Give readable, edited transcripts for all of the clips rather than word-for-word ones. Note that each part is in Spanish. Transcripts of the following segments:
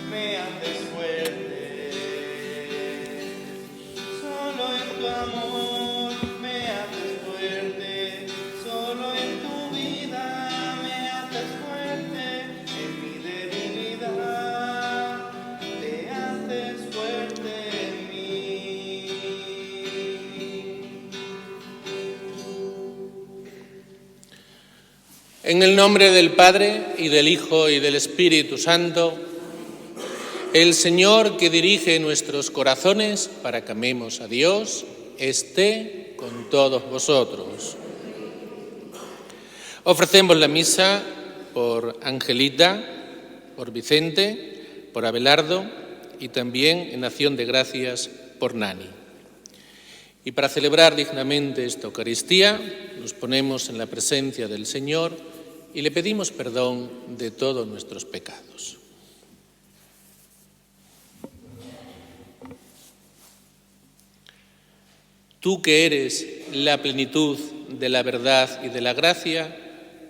me haces fuerte. Solo en tu amor me haces fuerte. Solo en tu vida me haces fuerte. En mi debilidad te haces fuerte en mí. En el nombre del Padre, y del Hijo, y del Espíritu Santo, el Señor que dirige nuestros corazones para que amemos a Dios, esté con todos vosotros. Ofrecemos la misa por Angelita, por Vicente, por Abelardo y también en acción de gracias por Nani. Y para celebrar dignamente esta Eucaristía, nos ponemos en la presencia del Señor y le pedimos perdón de todos nuestros pecados. Tú que eres la plenitud de la verdad y de la gracia,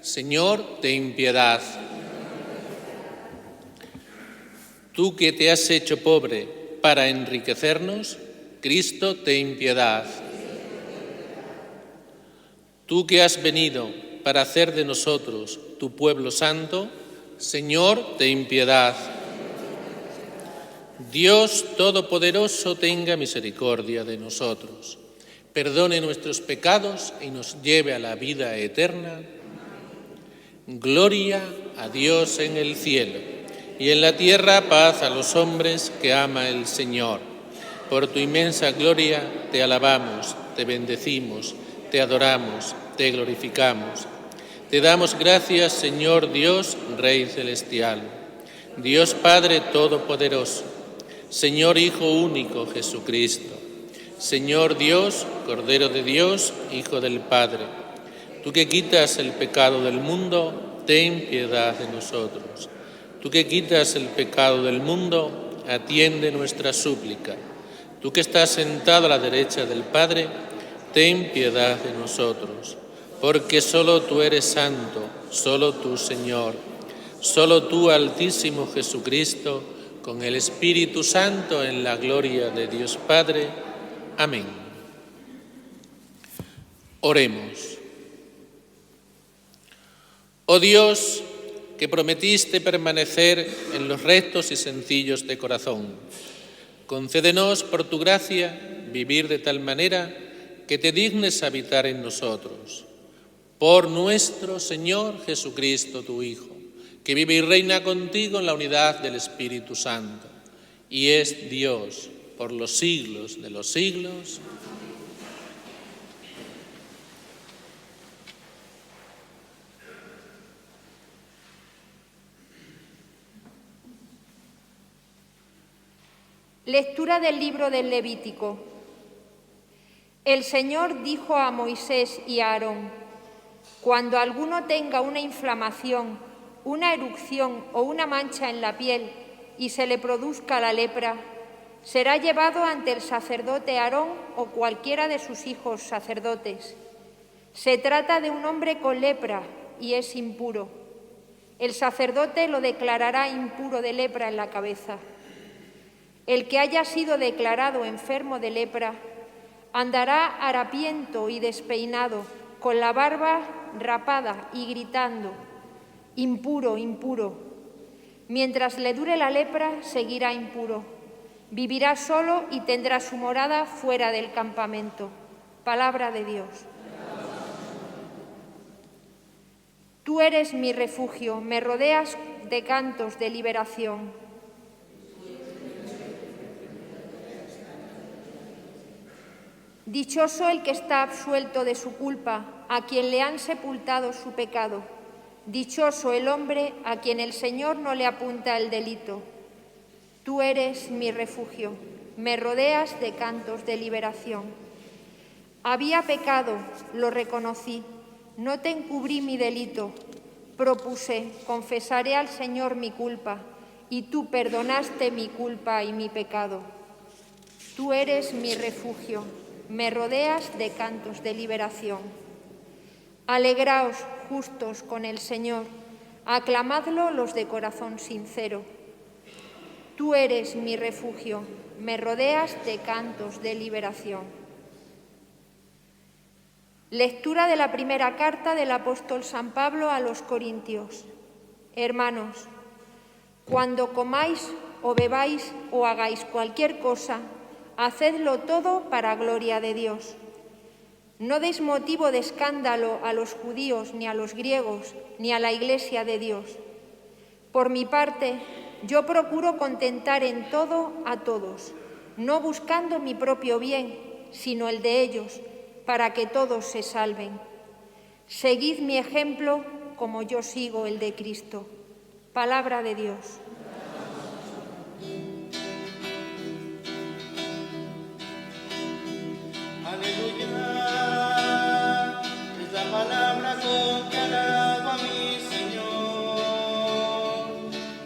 Señor, ten piedad. Tú que te has hecho pobre para enriquecernos, Cristo, ten piedad. Tú que has venido para hacer de nosotros tu pueblo santo, Señor, ten piedad. Dios Todopoderoso tenga misericordia de nosotros, perdone nuestros pecados y nos lleve a la vida eterna. Gloria a Dios en el cielo, y en la tierra paz a los hombres que ama el Señor. Por tu inmensa gloria te alabamos, te bendecimos, te adoramos, te glorificamos. Te damos gracias, Señor Dios, Rey celestial, Dios Padre Todopoderoso, Señor Hijo único Jesucristo, Señor Dios, Cordero de Dios, Hijo del Padre. Tú que quitas el pecado del mundo, ten piedad de nosotros. Tú que quitas el pecado del mundo, atiende nuestra súplica. Tú que estás sentado a la derecha del Padre, ten piedad de nosotros. Porque solo tú eres santo, solo tú, Señor, solo tú, Altísimo Jesucristo, con el Espíritu Santo en la gloria de Dios Padre. Amén. Oremos. Oh Dios, que prometiste permanecer en los rectos y sencillos de corazón, concédenos por tu gracia vivir de tal manera que te dignes habitar en nosotros. Por nuestro Señor Jesucristo, tu Hijo, que vive y reina contigo en la unidad del Espíritu Santo, y es Dios por los siglos de los siglos. Lectura del libro del Levítico. El Señor dijo a Moisés y a Aarón: cuando alguno tenga una inflamación, una erupción o una mancha en la piel y se le produzca la lepra, será llevado ante el sacerdote Aarón o cualquiera de sus hijos sacerdotes. Se trata de un hombre con lepra y es impuro. El sacerdote lo declarará impuro de lepra en la cabeza. El que haya sido declarado enfermo de lepra andará harapiento y despeinado, con la barba rapada y gritando: impuro, impuro. Mientras le dure la lepra, seguirá impuro. Vivirá solo y tendrá su morada fuera del campamento. Palabra de Dios. Tú eres mi refugio, me rodeas de cantos de liberación. Dichoso el que está absuelto de su culpa, a quien le han sepultado su pecado. Dichoso el hombre a quien el Señor no le apunta el delito. Tú eres mi refugio, me rodeas de cantos de liberación. Había pecado, lo reconocí, no te encubrí mi delito. Propuse, confesaré al Señor mi culpa, y tú perdonaste mi culpa y mi pecado. Tú eres mi refugio, me rodeas de cantos de liberación. Alegraos, justos, con el Señor, Aclamadlo los de corazón sincero. Tú eres mi refugio, me rodeas de cantos de liberación. Lectura de la primera carta del apóstol San Pablo a los Corintios. Hermanos, cuando comáis o bebáis o hagáis cualquier cosa, hacedlo todo para gloria de Dios. No deis motivo de escándalo a los judíos, ni a los griegos, ni a la Iglesia de Dios. Por mi parte, yo procuro contentar en todo a todos, no buscando mi propio bien, sino el de ellos, para que todos se salven. Seguid mi ejemplo como yo sigo el de Cristo. Palabra de Dios. Aleluya, es la palabra con que alabo a mi Señor,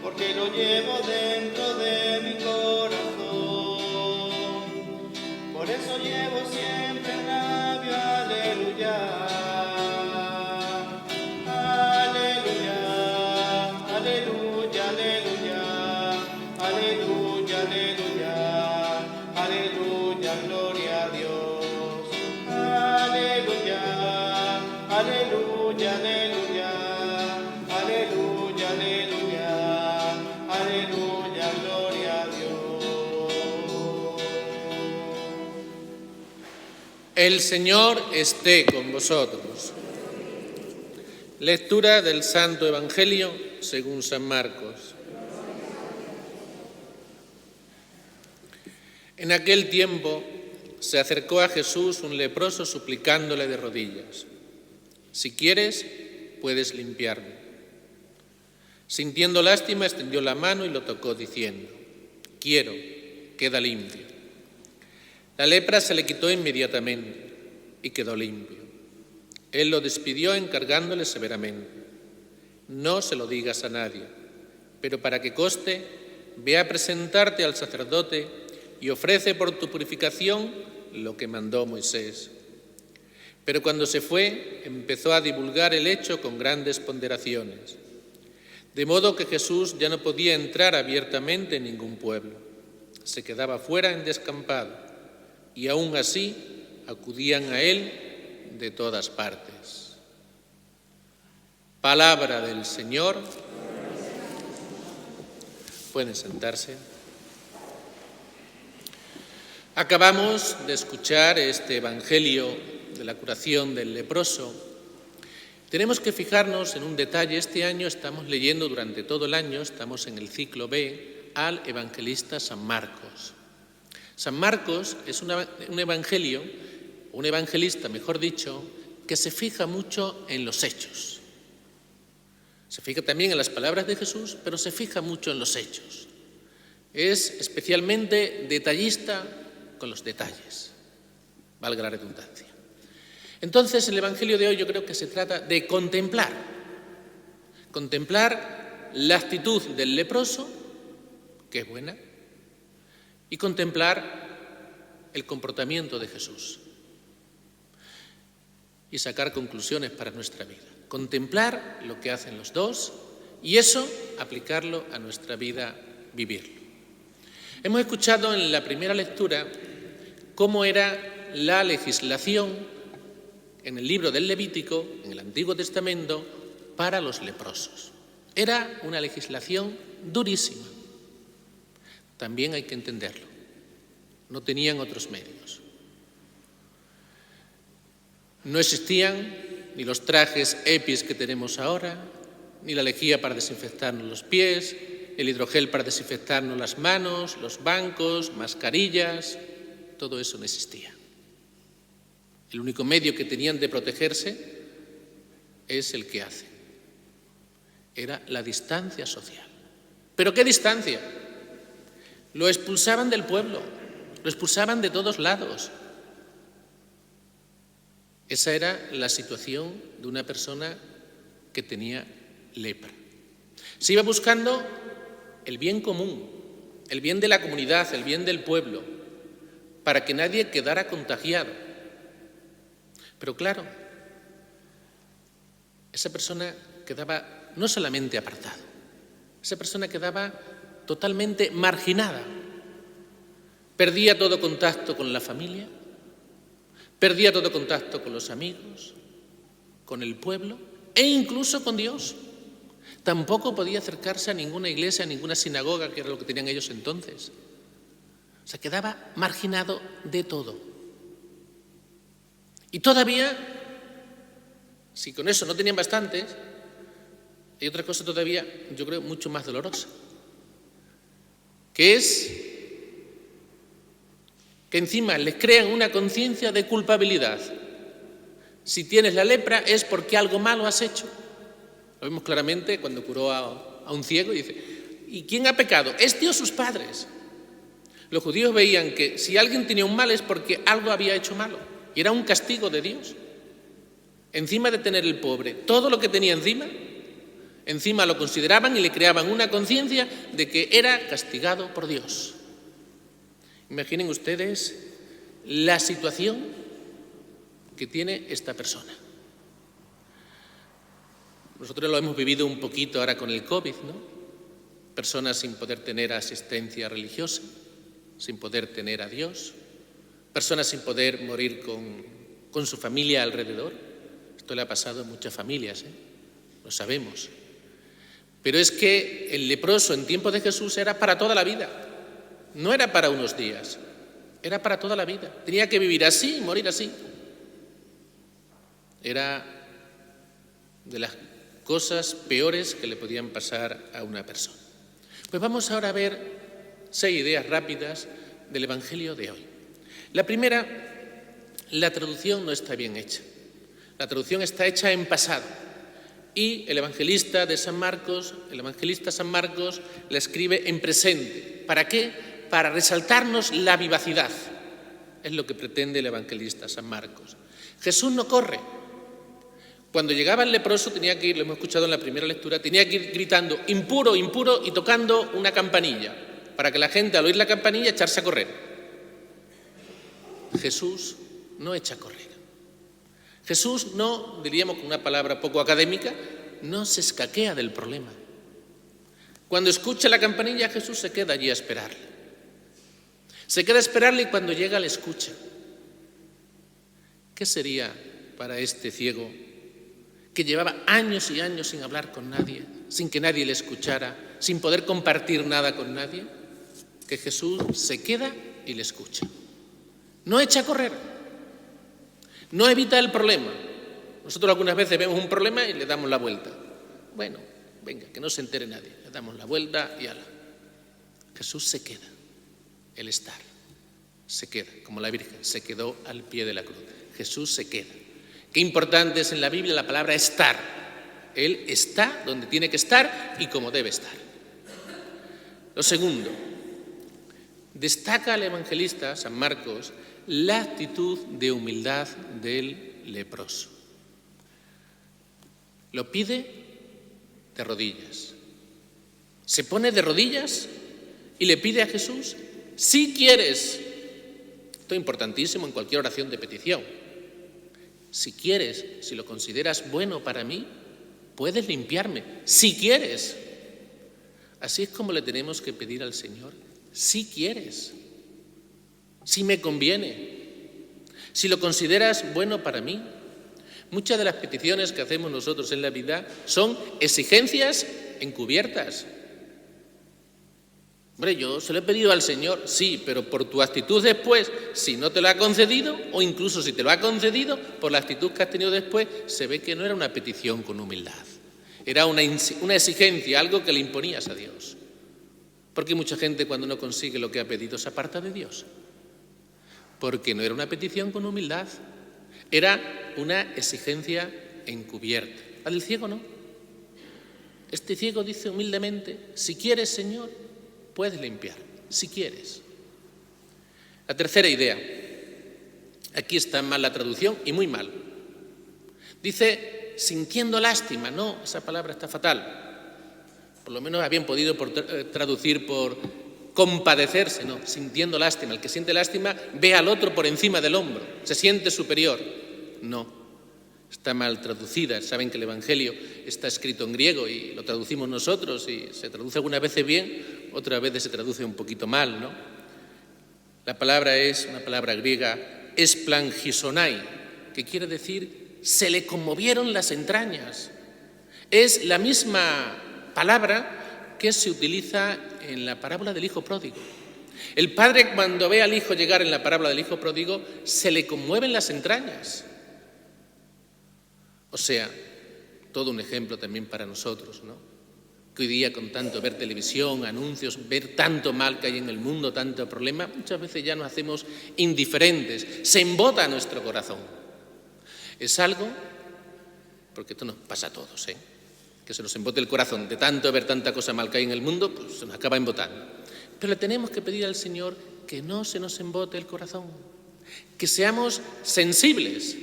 porque lo llevo dentro de mi corazón. Por eso llevo siempre en labio aleluya. Aleluya, aleluya, aleluya, aleluya, aleluya, aleluya, gloria a Dios. Aleluya, aleluya, aleluya, aleluya, aleluya, aleluya, gloria a Dios. El Señor esté con vosotros. Lectura del Santo Evangelio según San Marcos. En aquel tiempo se acercó a Jesús un leproso suplicándole de rodillas: «Si quieres, puedes limpiarme». Sintiendo lástima, extendió la mano y lo tocó, diciendo: «Quiero, queda limpio». La lepra se le quitó inmediatamente y quedó limpio. Él lo despidió encargándole severamente: «No se lo digas a nadie, pero para que conste, ve a presentarte al sacerdote y ofrece por tu purificación lo que mandó Moisés». Pero cuando se fue, empezó a divulgar el hecho con grandes ponderaciones, de modo que Jesús ya no podía entrar abiertamente en ningún pueblo. Se quedaba fuera en descampado, y aún así acudían a él de todas partes. Palabra del Señor. Pueden sentarse. Acabamos de escuchar este Evangelio de la curación del leproso. Tenemos que fijarnos en un detalle. Este año estamos leyendo, durante todo el año, estamos en el ciclo B, al evangelista San Marcos. San Marcos es un evangelio, un evangelista, mejor dicho, que se fija mucho en los hechos. Se fija también en las palabras de Jesús, pero se fija mucho en los hechos. Es especialmente detallista con los detalles, valga la redundancia. Entonces, el Evangelio de hoy yo creo que se trata de contemplar la actitud del leproso, que es buena, y contemplar el comportamiento de Jesús y sacar conclusiones para nuestra vida. Contemplar lo que hacen los dos y eso aplicarlo a nuestra vida, vivirlo. Hemos escuchado en la primera lectura cómo era la legislación en el libro del Levítico, en el Antiguo Testamento, para los leprosos. Era una legislación durísima. También hay que entenderlo. No tenían otros medios. No existían ni los trajes EPIs que tenemos ahora, ni la lejía para desinfectarnos los pies, el hidrogel para desinfectarnos las manos, los bancos, mascarillas, todo eso no existía. El único medio que tenían de protegerse es el que hacen. Era la distancia social. ¿Pero qué distancia? Lo expulsaban del pueblo, lo expulsaban de todos lados. Esa era la situación de una persona que tenía lepra. Se iba buscando el bien común, el bien de la comunidad, el bien del pueblo, para que nadie quedara contagiado. Pero claro, esa persona quedaba no solamente apartado, esa persona quedaba totalmente marginada. Perdía todo contacto con la familia, perdía todo contacto con los amigos, con el pueblo e incluso con Dios. Tampoco podía acercarse a ninguna iglesia, a ninguna sinagoga, que era lo que tenían ellos entonces. O sea, quedaba marginado de todo. Y todavía, si con eso no tenían bastantes, hay otra cosa todavía, yo creo, mucho más dolorosa, que es que encima les crean una conciencia de culpabilidad. Si tienes la lepra es porque algo malo has hecho. Lo vemos claramente cuando curó a un ciego y dice, ¿y quién ha pecado? ¿Este o sus padres? Los judíos veían que si alguien tenía un mal es porque algo había hecho malo y era un castigo de Dios. Encima de tener el pobre todo lo que tenía encima lo consideraban y le creaban una conciencia de que era castigado por Dios. Imaginen ustedes la situación que tiene esta persona. Nosotros lo hemos vivido un poquito ahora con el COVID, ¿no? Personas sin poder tener asistencia religiosa, sin poder tener a Dios, personas sin poder morir con su familia alrededor. Esto le ha pasado a muchas familias, lo sabemos. Pero es que el leproso en tiempos de Jesús era para toda la vida, no era para unos días, era para toda la vida. Tenía que vivir así y morir así. Era de las cosas peores que le podían pasar a una persona. Pues vamos ahora a ver 6 ideas rápidas del Evangelio de hoy. La primera, la traducción no está bien hecha. La traducción está hecha en pasado y el evangelista San Marcos la escribe en presente. ¿Para qué? Para resaltarnos la vivacidad. Es lo que pretende el evangelista San Marcos. Jesús no corre. Cuando llegaba el leproso tenía que ir, lo hemos escuchado en la primera lectura, tenía que ir gritando impuro, impuro y tocando una campanilla para que la gente al oír la campanilla echarse a correr. Jesús no echa a correr. Jesús no, diríamos con una palabra poco académica, no se escaquea del problema. Cuando escucha la campanilla, Jesús se queda allí a esperarle. Se queda a esperarle y cuando llega le escucha. ¿Qué sería para este ciego que llevaba años y años sin hablar con nadie, sin que nadie le escuchara, sin poder compartir nada con nadie? Que Jesús se queda y le escucha. No echa a correr, no evita el problema. Nosotros algunas veces vemos un problema y le damos la vuelta. Bueno, venga, que no se entere nadie. Le damos la vuelta y ala. Jesús se queda, el estar. Se queda, como la Virgen, se quedó al pie de la cruz. Jesús se queda. Qué importante es en la Biblia la palabra estar. Él está donde tiene que estar y como debe estar. Lo segundo, destaca el evangelista San Marcos la actitud de humildad del leproso. Lo pide de rodillas. Se pone de rodillas y le pide a Jesús, si quieres. Esto es importantísimo en cualquier oración de petición. Si quieres, si lo consideras bueno para mí, puedes limpiarme. Si quieres. Así es como le tenemos que pedir al Señor. Si quieres. Si me conviene. Si lo consideras bueno para mí. Muchas de las peticiones que hacemos nosotros en la vida son exigencias encubiertas. Hombre, yo se lo he pedido al Señor, sí, pero por tu actitud después, si no te lo ha concedido, o incluso si te lo ha concedido, por la actitud que has tenido después, se ve que no era una petición con humildad. Era una exigencia, algo que le imponías a Dios. Porque mucha gente cuando no consigue lo que ha pedido se aparta de Dios. Porque no era una petición con humildad, era una exigencia encubierta. La del ciego no. Este ciego dice humildemente, si quieres, Señor, puedes limpiar, si quieres. La tercera idea. Aquí está mal la traducción y muy mal. Dice, sintiendo lástima. No, esa palabra está fatal. Por lo menos habían podido traducir por compadecerse, no, sintiendo lástima. El que siente lástima ve al otro por encima del hombro, se siente superior. No. está mal traducida. Saben que el Evangelio está escrito en griego y lo traducimos nosotros y se traduce algunas veces bien, otras veces se traduce un poquito mal, ¿no? La palabra es una palabra griega, esplangisonai, que quiere decir se le conmovieron las entrañas. Es la misma palabra que se utiliza en la parábola del hijo pródigo. El padre, cuando ve al hijo llegar en la parábola del hijo pródigo, se le conmueven las entrañas. O sea, todo un ejemplo también para nosotros, ¿no? Que hoy día, con tanto ver televisión, anuncios, ver tanto mal que hay en el mundo, tanto problema, muchas veces ya nos hacemos indiferentes, se embota nuestro corazón. Es algo, porque esto nos pasa a todos, que se nos embote el corazón de tanto ver tanta cosa mal que hay en el mundo, pues se nos acaba embotando. Pero le tenemos que pedir al Señor que no se nos embote el corazón, que seamos sensibles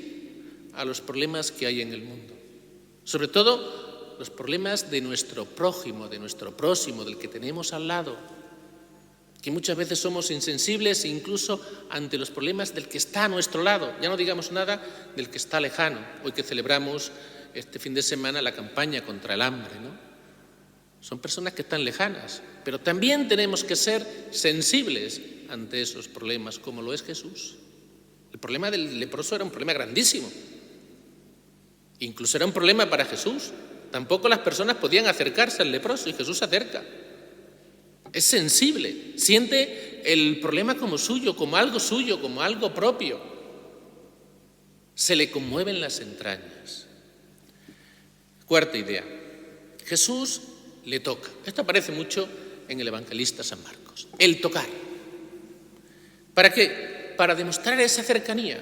a los problemas que hay en el mundo, sobre todo los problemas de nuestro prójimo, de nuestro próximo, del que tenemos al lado, que muchas veces somos insensibles incluso ante los problemas del que está a nuestro lado, ya no digamos nada del que está lejano. Hoy que celebramos este fin de semana la campaña contra el hambre, ¿no? Son personas que están lejanas, pero también tenemos que ser sensibles ante esos problemas, como lo es Jesús. El problema del leproso era un problema grandísimo. Incluso era un problema para Jesús. Tampoco las personas podían acercarse al leproso y Jesús se acerca. Es sensible, siente el problema como suyo, como algo propio. Se le conmueven las entrañas. Cuarta idea, Jesús le toca. Esto aparece mucho en el evangelista San Marcos. El tocar. ¿Para qué? Para demostrar esa cercanía,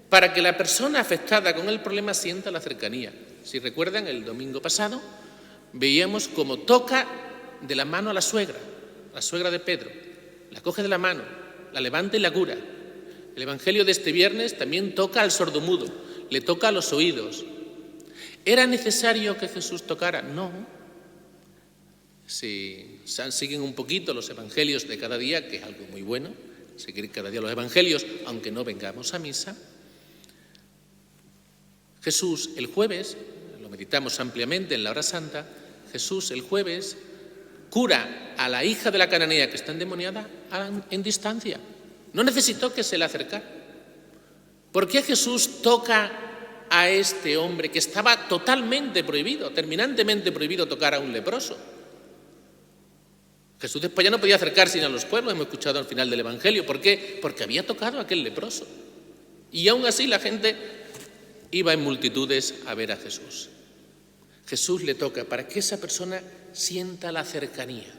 para que la persona afectada con el problema sienta la cercanía. Si recuerdan, el domingo pasado veíamos cómo toca de la mano a la suegra de Pedro, la coge de la mano, la levanta y la cura. El evangelio de este viernes también toca al sordomudo, le toca a los oídos. ¿Era necesario que Jesús tocara? No. Si siguen un poquito los evangelios de cada día, que es algo muy bueno, seguir cada día los evangelios, aunque no vengamos a misa, Jesús el jueves, lo meditamos ampliamente en la hora santa, Jesús el jueves cura a la hija de la cananea que está endemoniada en distancia. No necesitó que se le acercara. ¿Por qué Jesús toca a este hombre que estaba totalmente prohibido, terminantemente prohibido tocar a un leproso? Jesús después ya no podía acercarse a los pueblos, hemos escuchado al final del Evangelio. ¿Por qué? Porque había tocado a aquel leproso. Y aún así la gente iba en multitudes a ver a Jesús. Jesús le toca para que esa persona sienta la cercanía,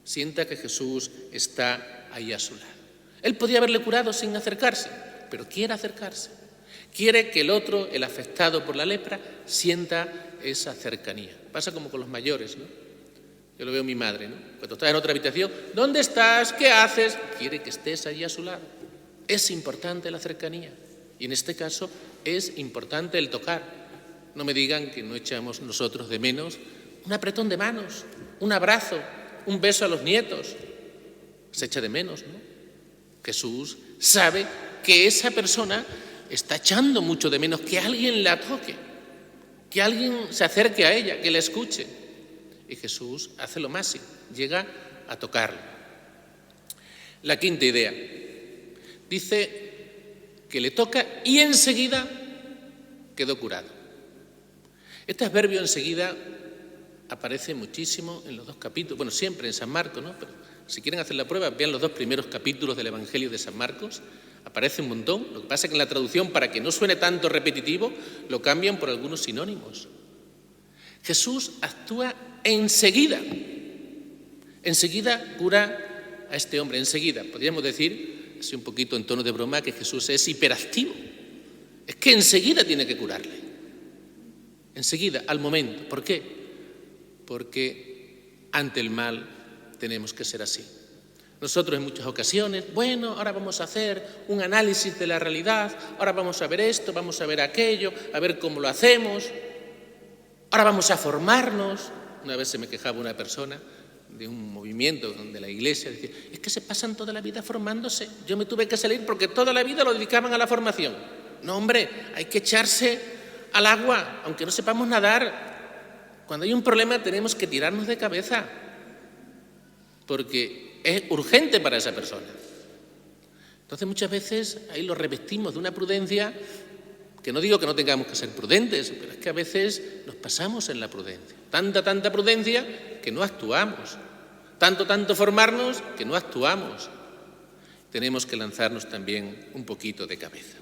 sienta que Jesús está ahí a su lado. Él podía haberle curado sin acercarse, pero quiere acercarse. Quiere que el otro, el afectado por la lepra, sienta esa cercanía. Pasa como con los mayores, ¿no? Yo lo veo a mi madre, ¿no? Cuando está en otra habitación, ¿dónde estás? ¿Qué haces? Quiere que estés allí a su lado. Es importante la cercanía. Y en este caso es importante el tocar. No me digan que no echamos nosotros de menos un apretón de manos, un abrazo, un beso a los nietos. Se echa de menos, ¿no? Jesús sabe que esa persona está echando mucho de menos que alguien la toque, que alguien se acerque a ella, que la escuche. Y Jesús hace lo máximo, llega a tocarlo. La quinta idea, dice que le toca y enseguida quedó curado. Este adverbio enseguida aparece muchísimo en los dos capítulos, bueno, siempre en San Marcos, ¿no? Pero si quieren hacer la prueba, vean los dos primeros capítulos del Evangelio de San Marcos, aparece un montón. Lo que pasa es que en la traducción, para que no suene tanto repetitivo, lo cambian por algunos sinónimos. Jesús actúa enseguida cura a este hombre, enseguida. Podríamos decir, así un poquito en tono de broma, que Jesús es hiperactivo. Es que enseguida tiene que curarle. Enseguida, al momento. ¿Por qué? Porque ante el mal tenemos que ser así. Nosotros en muchas ocasiones, bueno, ahora vamos a hacer un análisis de la realidad, ahora vamos a ver esto, vamos a ver aquello, a ver cómo lo hacemos, ahora vamos a formarnos. Una vez se me quejaba una persona de un movimiento de la iglesia, decía, es que se pasan toda la vida formándose, yo me tuve que salir porque toda la vida lo dedicaban a la formación. No, hombre, hay que echarse al agua, aunque no sepamos nadar. Cuando hay un problema tenemos que tirarnos de cabeza, porque es urgente para esa persona. Entonces muchas veces ahí lo revestimos de una prudencia, que no digo que no tengamos que ser prudentes, pero es que a veces nos pasamos en la prudencia. Tanta prudencia que no actuamos. Tanto formarnos que no actuamos. Tenemos que lanzarnos también un poquito de cabeza.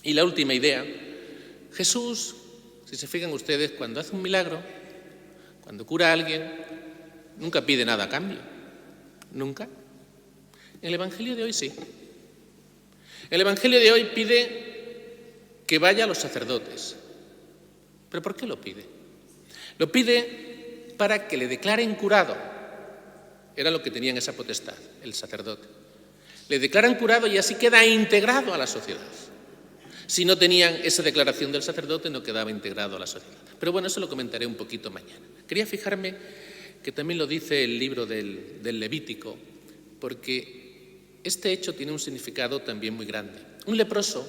Y la última idea, Jesús, si se fijan ustedes, cuando hace un milagro, cuando cura a alguien, nunca pide nada a cambio. Nunca. En el Evangelio de hoy sí. El Evangelio de hoy pide que vaya a los sacerdotes. ¿Pero por qué lo pide? Lo pide para que le declaren curado. Era lo que tenían esa potestad, el sacerdote. Le declaran curado y así queda integrado a la sociedad. Si no tenían esa declaración del sacerdote, no quedaba integrado a la sociedad. Pero bueno, eso lo comentaré un poquito mañana. Quería fijarme que también lo dice el libro del Levítico, porque este hecho tiene un significado también muy grande. Un leproso,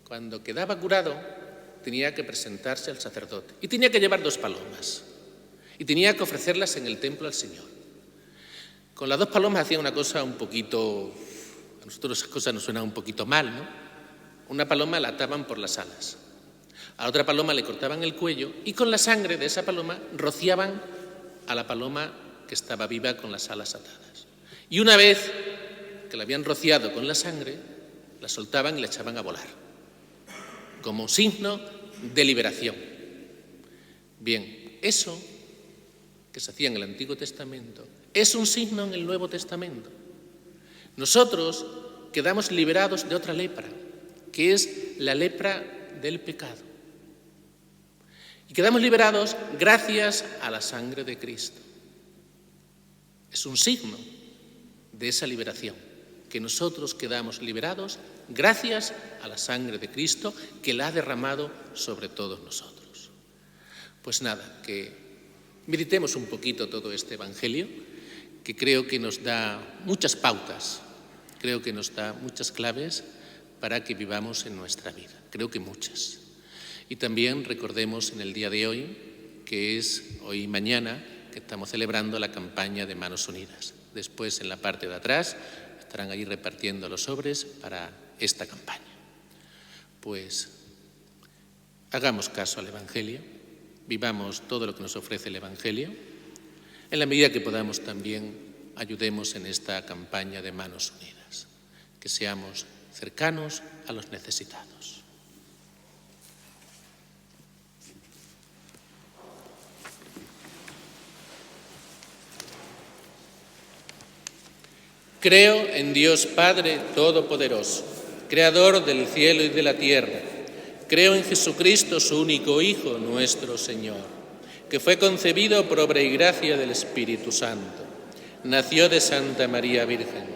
cuando quedaba curado, tenía que presentarse al sacerdote y tenía que llevar 2 palomas y tenía que ofrecerlas en el templo al Señor. Con las 2 palomas hacía una cosa un poquito, a nosotros esas cosas nos suenan un poquito mal, ¿no? Una paloma la ataban por las alas, a otra paloma le cortaban el cuello y con la sangre de esa paloma rociaban a la paloma que estaba viva con las alas atadas. Y una vez que la habían rociado con la sangre, la soltaban y la echaban a volar, como signo de liberación. Bien, eso que se hacía en el Antiguo Testamento es un signo en el Nuevo Testamento. Nosotros quedamos liberados de otra lepra, que es la lepra del pecado. Y quedamos liberados gracias a la sangre de Cristo. Es un signo de esa liberación, que nosotros quedamos liberados gracias a la sangre de Cristo que la ha derramado sobre todos nosotros. Pues nada, que meditemos un poquito todo este Evangelio, que creo que nos da muchas pautas, creo que nos da muchas claves para que vivamos en nuestra vida, creo que muchas. Y también recordemos en el día de hoy, que es hoy y mañana, que estamos celebrando la campaña de Manos Unidas. Después, en la parte de atrás, estarán ahí repartiendo los sobres para esta campaña. Pues hagamos caso al Evangelio, vivamos todo lo que nos ofrece el Evangelio. En la medida que podamos también ayudemos en esta campaña de Manos Unidas, que seamos cercanos a los necesitados. Creo en Dios Padre Todopoderoso, Creador del cielo y de la tierra. Creo en Jesucristo, su único Hijo, nuestro Señor, que fue concebido por obra y gracia del Espíritu Santo. Nació de Santa María Virgen,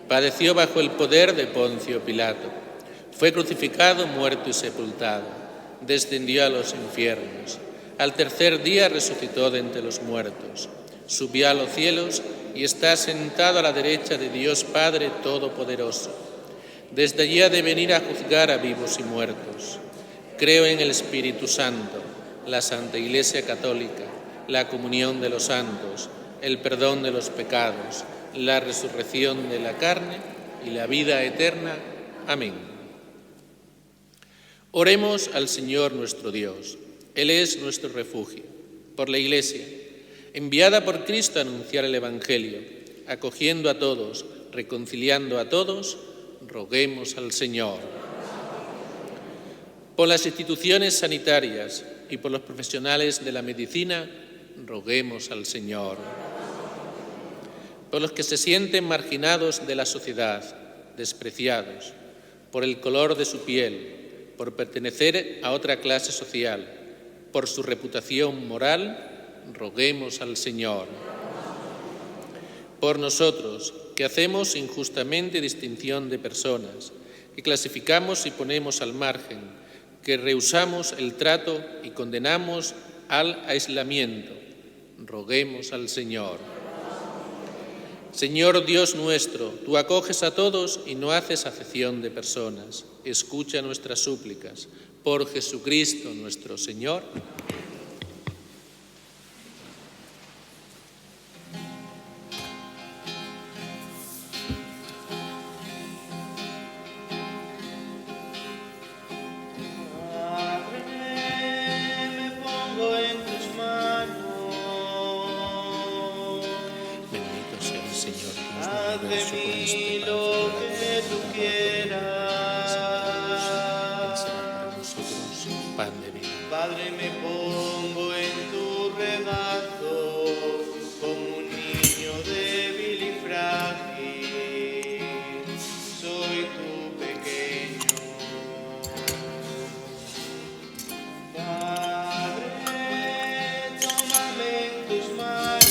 padeció bajo el poder de Poncio Pilato, fue crucificado, muerto y sepultado, descendió a los infiernos, al tercer día resucitó de entre los muertos, subió a los cielos y está sentado a la derecha de Dios Padre Todopoderoso. Desde allí ha de venir a juzgar a vivos y muertos. Creo en el Espíritu Santo, la Santa Iglesia Católica, la comunión de los santos, el perdón de los pecados, la resurrección de la carne y la vida eterna. Amén. Oremos al Señor nuestro Dios. Él es nuestro refugio. Por la Iglesia, enviada por Cristo a anunciar el Evangelio, acogiendo a todos, reconciliando a todos, roguemos al Señor. Por las instituciones sanitarias y por los profesionales de la medicina, roguemos al Señor. Por los que se sienten marginados de la sociedad, despreciados, por el color de su piel, por pertenecer a otra clase social, por su reputación moral, roguemos al Señor. Por nosotros, que hacemos injustamente distinción de personas, que clasificamos y ponemos al margen, que rehusamos el trato y condenamos al aislamiento, roguemos al Señor. Señor Dios nuestro, tú acoges a todos y no haces acepción de personas. Escucha nuestras súplicas. Por Jesucristo nuestro Señor. Padre, me pongo en tu regazo como un niño débil y frágil. Soy tu pequeño. Padre, tómame en tus manos.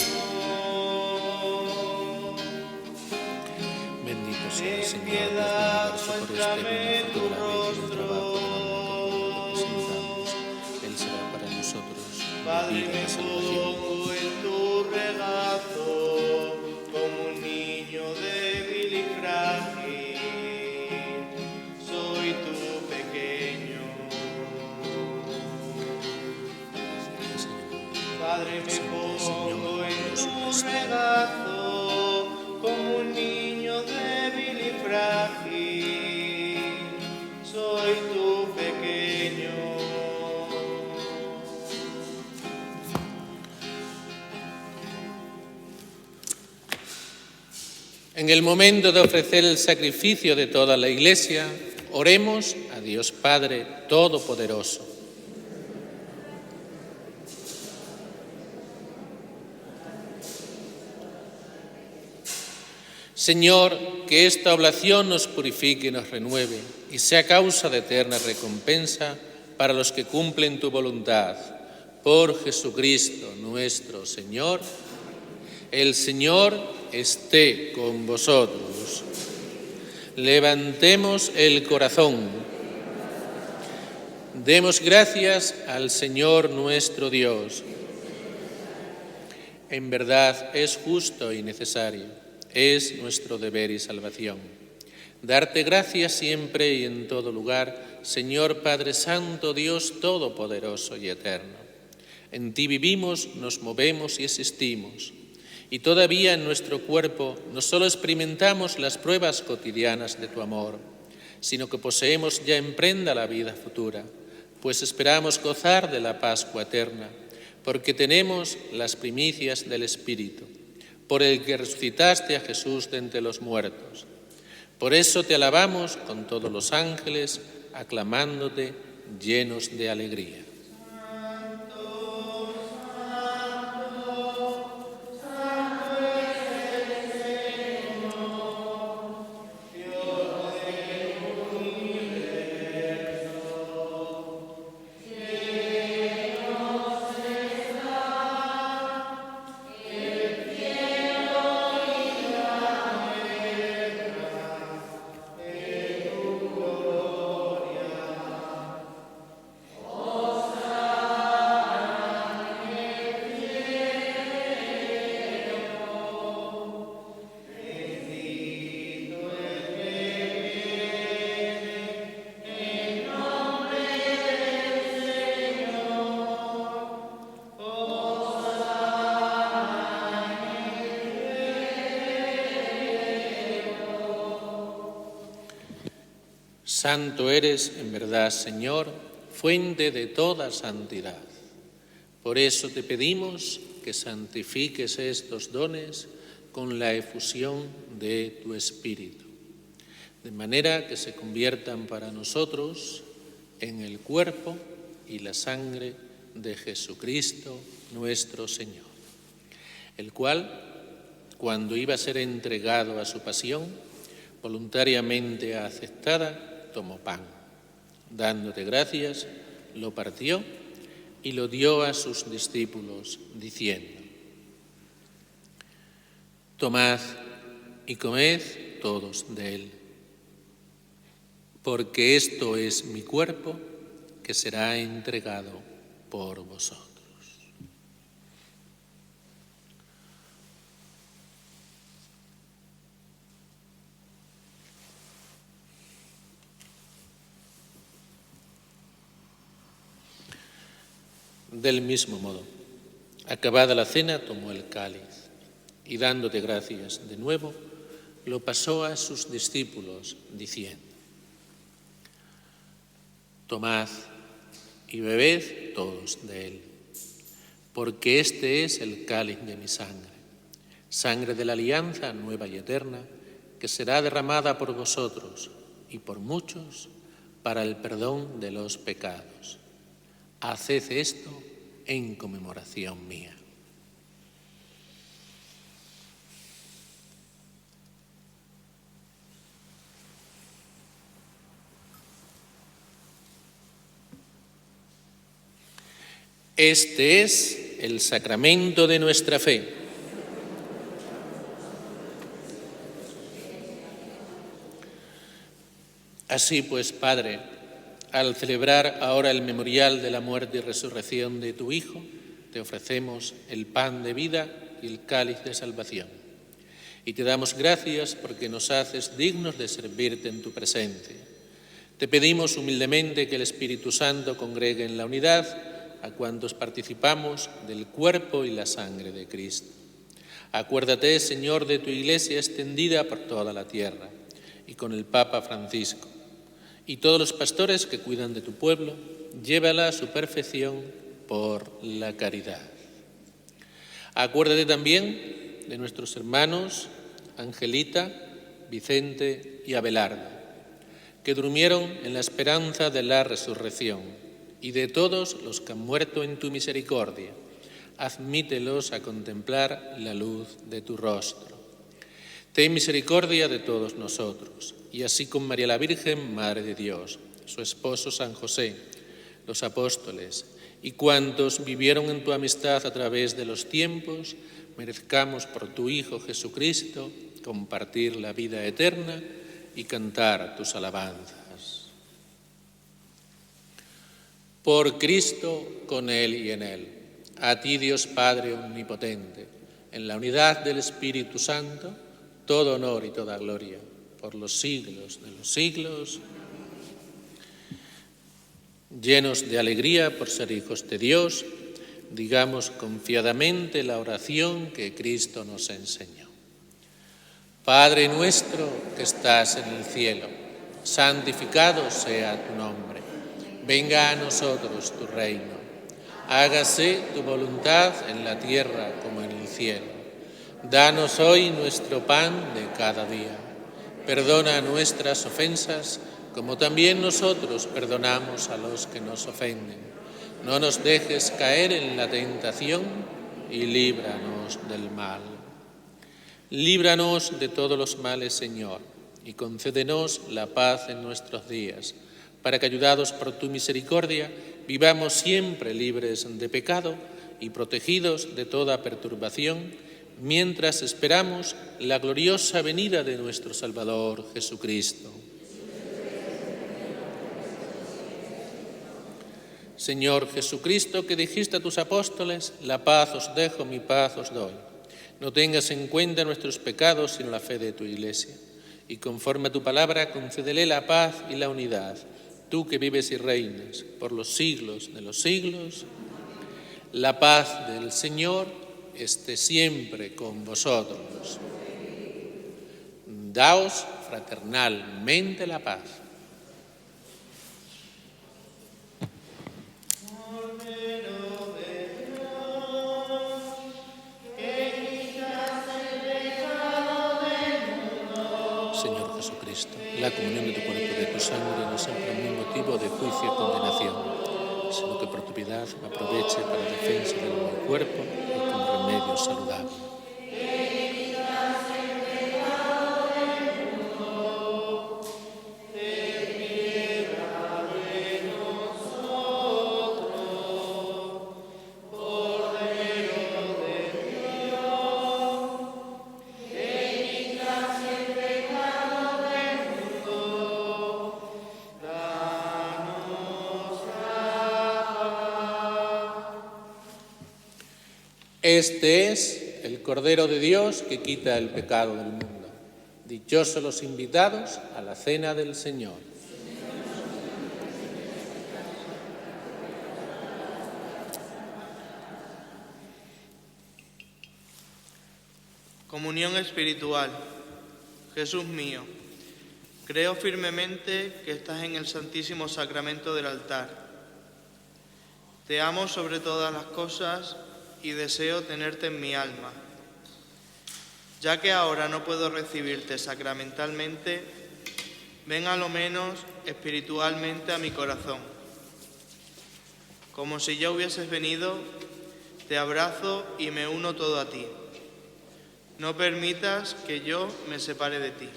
Bendito sea el Ten Señor, piedad, Dios del universo, por este muéstrame buen tu rostro. Él será para nosotros Padre, vida me y salvación. pongo en tu regazo como un niño débil y frágil. Soy tu pequeño. Padre, me pongo en tu regazo como un niño débil y frágil. Soy tu pequeño. En el momento de ofrecer el sacrificio de toda la Iglesia, oremos a Dios Padre Todopoderoso. Señor, que esta oblación nos purifique y nos renueve y sea causa de eterna recompensa para los que cumplen tu voluntad. Por Jesucristo nuestro Señor. El Señor esté con vosotros. Levantemos el corazón. Demos gracias al Señor nuestro Dios. En verdad es justo y necesario, es nuestro deber y salvación. Darte gracias siempre y en todo lugar, Señor Padre Santo, Dios Todopoderoso y Eterno. En ti vivimos, nos movemos y existimos. Y todavía en nuestro cuerpo no solo experimentamos las pruebas cotidianas de tu amor, sino que poseemos ya en prenda la vida futura, pues esperamos gozar de la Pascua eterna, porque tenemos las primicias del Espíritu, por el que resucitaste a Jesús de entre los muertos. Por eso te alabamos con todos los ángeles, aclamándote llenos de alegría. Santo eres, en verdad, Señor, fuente de toda santidad. Por eso te pedimos que santifiques estos dones con la efusión de tu Espíritu, de manera que se conviertan para nosotros en el cuerpo y la sangre de Jesucristo nuestro Señor, el cual, cuando iba a ser entregado a su pasión, voluntariamente aceptada, tomó pan. Dándote gracias, lo partió y lo dio a sus discípulos, diciendo: Tomad y comed todos de él, porque esto es mi cuerpo que será entregado por vosotros. Del mismo modo, acabada la cena, tomó el cáliz y, dándote gracias de nuevo, lo pasó a sus discípulos, diciendo: Tomad y bebed todos de él, porque este es el cáliz de mi sangre, sangre de la alianza nueva y eterna, que será derramada por vosotros y por muchos para el perdón de los pecados. Haced esto en conmemoración mía. Este es el sacramento de nuestra fe. Así pues, Padre, al celebrar ahora el memorial de la muerte y resurrección de tu Hijo, te ofrecemos el pan de vida y el cáliz de salvación. Y te damos gracias porque nos haces dignos de servirte en tu presencia. Te pedimos humildemente que el Espíritu Santo congregue en la unidad a cuantos participamos del cuerpo y la sangre de Cristo. Acuérdate, Señor, de tu Iglesia extendida por toda la tierra, y con el Papa Francisco, y todos los pastores que cuidan de tu pueblo, llévala a su perfección por la caridad. Acuérdate también de nuestros hermanos Angelita, Vicente y Abelardo, que durmieron en la esperanza de la resurrección, y de todos los que han muerto en tu misericordia. Admítelos a contemplar la luz de tu rostro. Ten misericordia de todos nosotros, y así con María la Virgen, Madre de Dios, su esposo San José, los apóstoles y cuantos vivieron en tu amistad a través de los tiempos, merezcamos por tu Hijo Jesucristo compartir la vida eterna y cantar tus alabanzas. Por Cristo, con Él y en Él, a ti Dios Padre Omnipotente, en la unidad del Espíritu Santo, todo honor y toda gloria, por los siglos de los siglos. Llenos de alegría por ser hijos de Dios, digamos confiadamente la oración que Cristo nos enseñó. Padre nuestro que estás en el cielo, santificado sea tu nombre. Venga a nosotros tu reino. Hágase tu voluntad en la tierra como en el cielo. Danos hoy nuestro pan de cada día. Perdona nuestras ofensas, como también nosotros perdonamos a los que nos ofenden. No nos dejes caer en la tentación y líbranos del mal. Líbranos de todos los males, Señor, y concédenos la paz en nuestros días, para que, ayudados por tu misericordia, vivamos siempre libres de pecado y protegidos de toda perturbación, mientras esperamos la gloriosa venida de nuestro Salvador Jesucristo. Señor Jesucristo, que dijiste a tus apóstoles: la paz os dejo, mi paz os doy. No tengas en cuenta nuestros pecados, sino la fe de tu Iglesia. Y conforme a tu palabra, concédele la paz y la unidad. Tú que vives y reinas por los siglos de los siglos, la paz del Señor esté siempre con vosotros. Daos fraternalmente la paz. Señor Jesucristo, la comunión de tu cuerpo y de tu sangre no sea para mí motivo de juicio y condenación, sino que por tu piedad me aproveche para la defensa de mi cuerpo y con remedio saludable. Este es el Cordero de Dios que quita el pecado del mundo. Dichosos los invitados a la cena del Señor. Comunión espiritual. Jesús mío, creo firmemente que estás en el Santísimo Sacramento del altar. Te amo sobre todas las cosas y deseo tenerte en mi alma. Ya que ahora no puedo recibirte sacramentalmente, ven a lo menos espiritualmente a mi corazón. Como si ya hubieses venido, te abrazo y me uno todo a ti. No permitas que yo me separe de ti.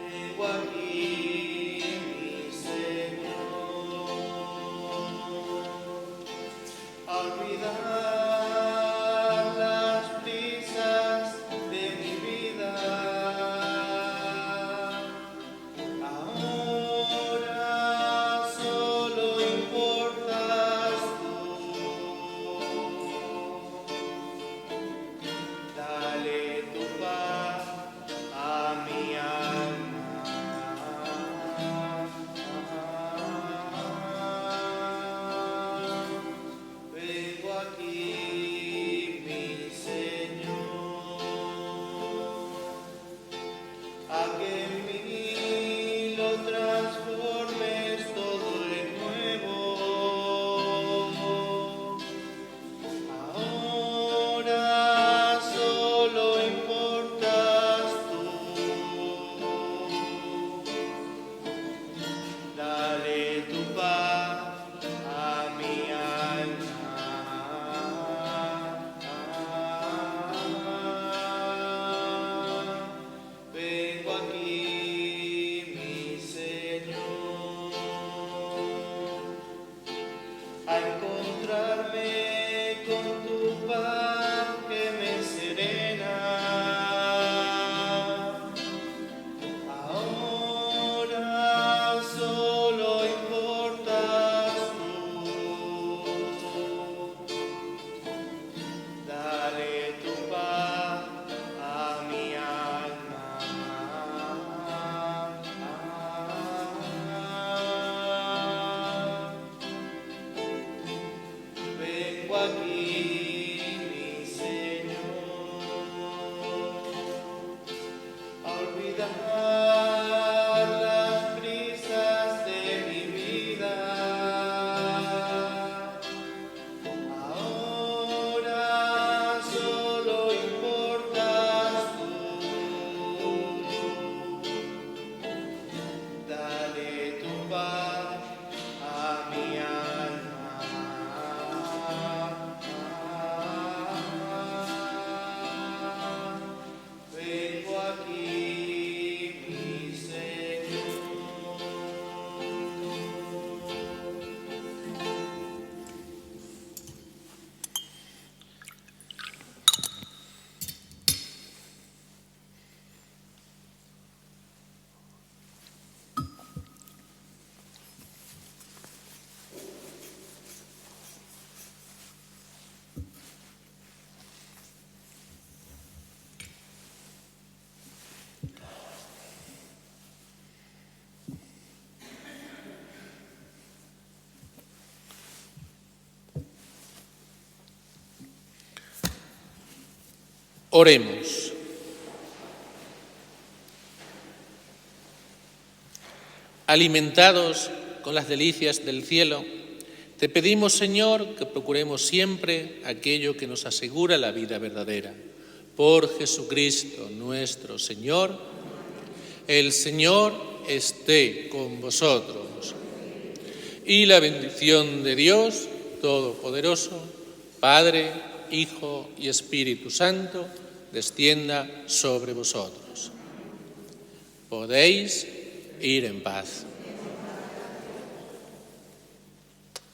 Vengo aquí, mi Señor, a olvidar las prisas de mi vida. Ahora solo importas tú. Dale tu paz a mi alma. Vengo aquí, mi Señor, a que en mí lo transformes todo en nuevo. Ahora solo importas tú. Dale tu paz a mi alma. Vengo aquí, mi Señor, a encontrarme con tu paz que me serena. Ahora solo importas tú. Dale tu paz a mi alma. Vengo aquí, mi Señor, a olvidar las prisas de mi vida. Ahora solo importas tú. Dale tu paz a mi alma. Vengo aquí, mi Señor. Oremos. Alimentados con las delicias del cielo, te pedimos, Señor, que procuremos siempre aquello que nos asegura la vida verdadera. Por Jesucristo nuestro Señor. El Señor esté con vosotros. Y la bendición de Dios Todopoderoso, Padre, Hijo y Espíritu Santo, descienda sobre vosotros. Podéis ir en paz.